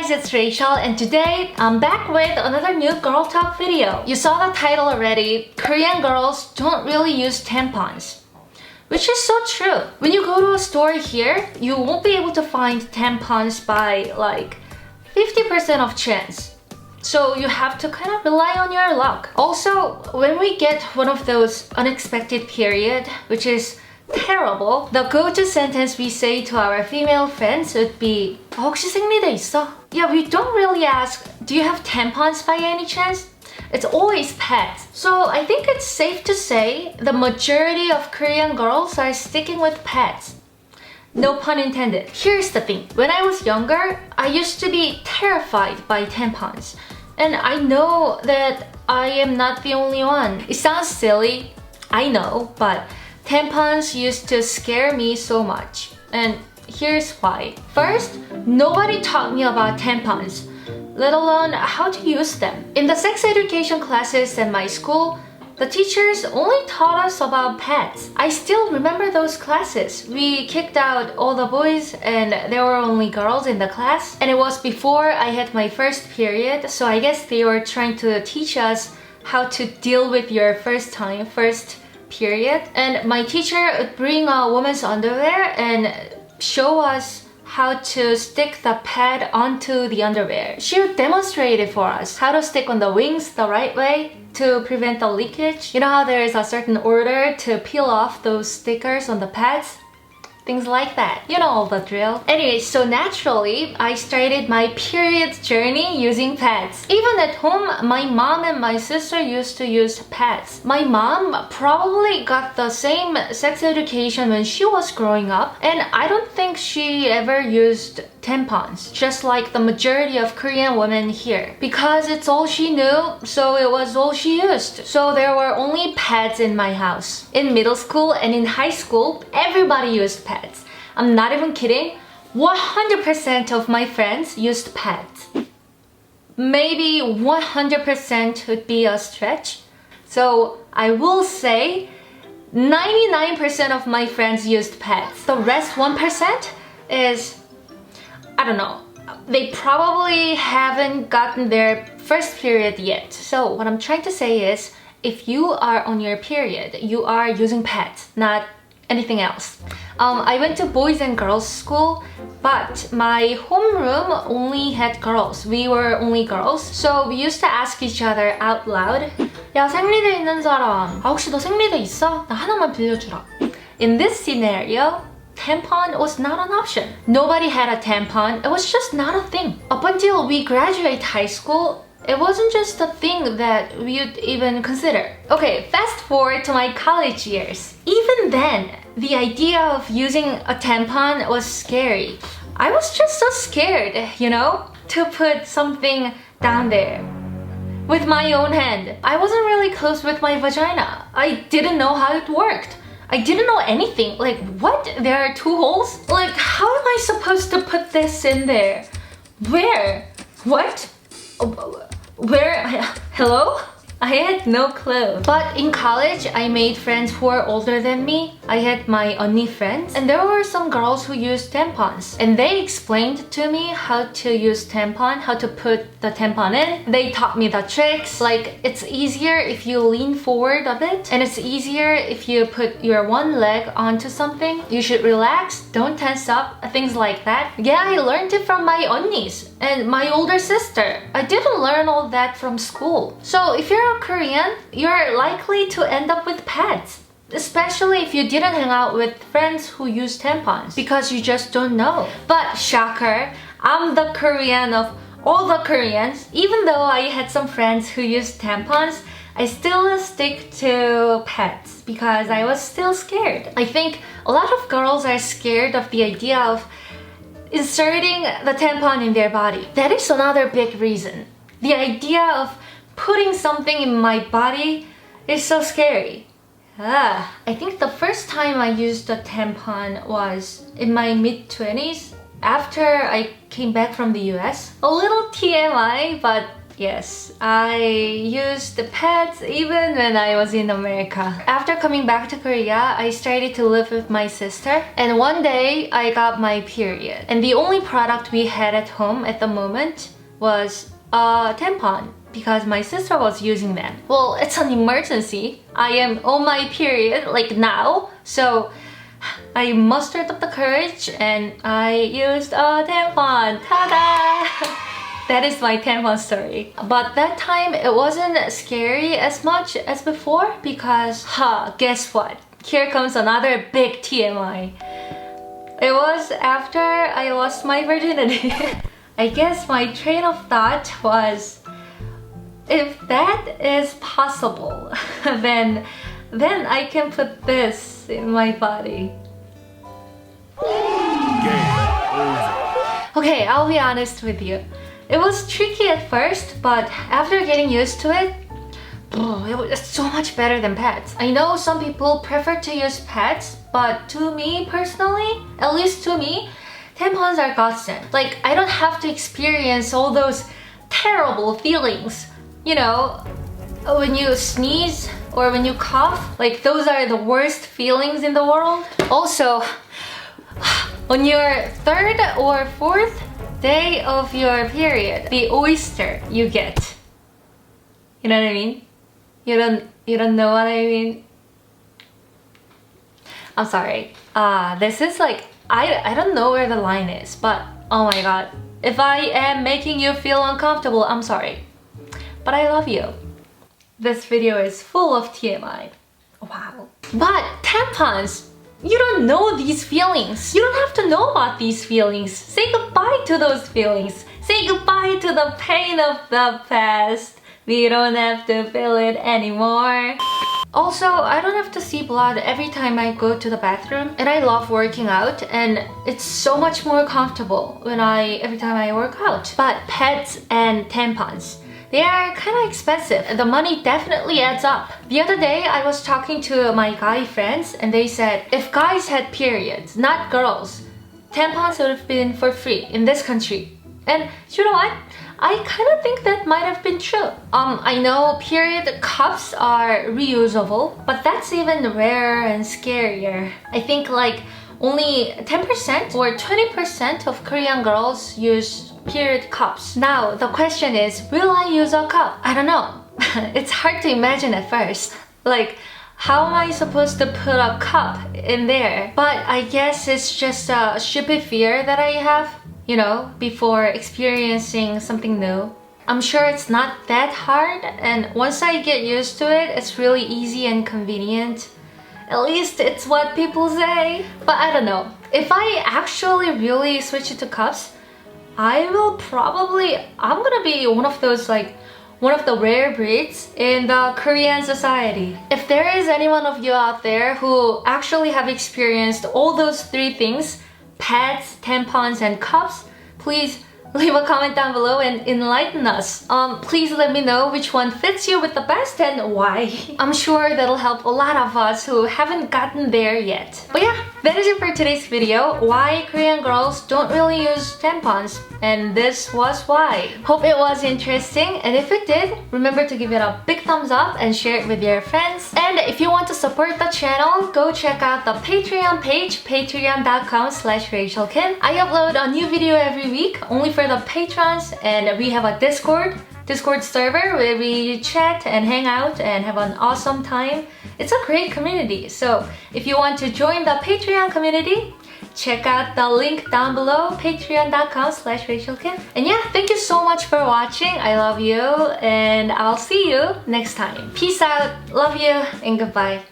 guys, it's Rachel and today I'm back with another new girl talk video. You saw the title already. Korean girls don't really use tampons. Which is so true. When you go to a store here, you won't be able to find tampons by like 50% of chance. So you have to kind of rely on your luck. Also, when we get one of those unexpected period, which is terrible, the go-to sentence we say to our female friends would be 혹시 생리대 있어? Yeah, we don't really ask, do you have tampons by any chance? It's always pads. So I think it's safe to say the majority of Korean girls are sticking with pads. No pun intended. Here's the thing. When I was younger, I used to be terrified by tampons. And I know that I am not the only one. It sounds silly, I know, but tampons used to scare me so much. And here's why. First, nobody taught me about tampons, let alone how to use them. In the sex education classes at my school, the teachers only taught us about pads. I still remember those classes. We kicked out all the boys and there were only girls in the class. And it was before I had my first period, so I guess they were trying to teach us how to deal with your first period. And my teacher would bring a woman's underwear and show us how to stick the pad onto the underwear. She would demonstrate it for us, how to stick on the wings the right way to prevent the leakage. You know how there is a certain order to peel off those stickers on the pads? Things like that. You know all the drill. Anyway, so naturally, I started my period journey using pads. Even at home, my mom and my sister used to use pads. My mom probably got the same sex education when she was growing up, and I don't think she ever used tampons, just like the majority of Korean women here. Because it's all she knew, so it was all she used. So there were only pads in my house. In middle school and in high school, everybody used pads. I'm not even kidding. 100% of my friends used pads. Maybe 100% would be a stretch. So I will say 99% of my friends used pads. The rest 1% is, I don't know, they probably haven't gotten their first period yet. So what I'm trying to say is, if you are on your period, you are using pads, not anything else. I went to boys and girls school, but my homeroom only had girls. We were only girls. So we used to ask each other out loud, 야, 생리대 있는 사람, 혹시 너 생리대 있어? 나 하나만 빌려주라. In this scenario, tampon was not an option. Nobody had a tampon. It was just not a thing. Up until we graduate high school, it wasn't just a thing that we would even consider. Okay, fast forward to my college years. Even then, the idea of using a tampon was scary. I was just so scared, you know, to put something down there with my own hand. I wasn't really close with my vagina. I didn't know how it worked. I didn't know anything. Like, what? There are two holes? Like, how am I supposed to put this in there? Where? What? Where? Hello? I had no clue. But in college, I made friends who were older than me. I had my 언니 friends, and there were some girls who used tampons. And they explained to me how to use tampon, how to put the tampon in. They taught me the tricks. Like, it's easier if you lean forward a bit, and it's easier if you put your one leg onto something. You should relax, don't tense up, things like that. Yeah, I learned it from my 언nis and my older sister. I didn't learn all that from school. So if you're a Korean, you're likely to end up with pads. Especially if you didn't hang out with friends who use tampons, because you just don't know. But shocker, I'm the Korean of all the Koreans. Even though I had some friends who used tampons, I still stick to pads because I was still scared. I think a lot of girls are scared of the idea of inserting the tampon in their body. That is another big reason. The idea of putting something in my body is so scary. I think the first time I used a tampon was in my mid-20s after I came back from the US. A little TMI, but Yes, I used the pads even when I was in America. After coming back to Korea, I started to live with my sister, and one day I got my period. And the only product we had at home at the moment was a tampon because my sister was using them. Well, it's an emergency. I am on my period like now, so I mustered up the courage and I used a tampon. Ta-da! That is my tampon story. But that time it wasn't scary as much as before because, guess what? Here comes another big TMI. It was after I lost my virginity. I guess my train of thought was, if that is possible, then I can put this in my body. Okay, I'll be honest with you. It was tricky at first, but after getting used to it, it was so much better than pads. I know some people prefer to use pads, but to me personally, at least to me, tampons are godsend. Like, I don't have to experience all those terrible feelings. You know, when you sneeze or when you cough, like those are the worst feelings in the world. Also, on your third or fourth day of your period, the oyster you get. You know what I mean? You don't know what I mean? I'm sorry. This is like, I don't know where the line is, but oh my god. If I am making you feel uncomfortable, I'm sorry. But I love you. This video is full of TMI. Wow. But tampons, you don't know these feelings. You don't have to know about these feelings. Say goodbye to those feelings. Say goodbye to the pain of the past. We don't have to feel it anymore. Also, I don't have to see blood every time I go to the bathroom. And I love working out, and it's so much more comfortable every time I work out. But pads and tampons, they are kind of expensive and the money definitely adds up. The other day I was talking to my guy friends and they said if guys had periods, not girls, tampons would have been for free in this country. And you know what? I kind of think that might have been true. I know period cups are reusable, but that's even rarer and scarier. I think like only 10% or 20% of Korean girls use period cups. Now, the question is, will I use a cup? I don't know. It's hard to imagine at first. Like, how am I supposed to put a cup in there? But I guess it's just a stupid fear that I have, you know, before experiencing something new. I'm sure it's not that hard, and once I get used to it, it's really easy and convenient. At least it's what people say. But I don't know. If I actually really switch it to cups, I'm gonna be one of the rare breeds in the Korean society. If there is any one of you out there who actually have experienced all those three things, pads, tampons, and cups, please leave a comment down below and enlighten us. Please let me know which one fits you with the best and why. I'm sure that'll help a lot of us who haven't gotten there yet. But yeah, that is it for today's video. Why Korean girls don't really use tampons. And this was why. Hope it was interesting, and if it did, remember to give it a big thumbs up and share it with your friends. And if you want to support the channel, go check out the Patreon page, patreon.com/RachelKim. I upload a new video every week, only for the patrons, and we have a Discord server where we chat and hang out and have an awesome time. It's a great community, so if you want to join the Patreon community, check out the link down below, patreon.com/RachelKim. And yeah, thank you so much for watching. I love you, and I'll see you next time. Peace out, love you, and goodbye.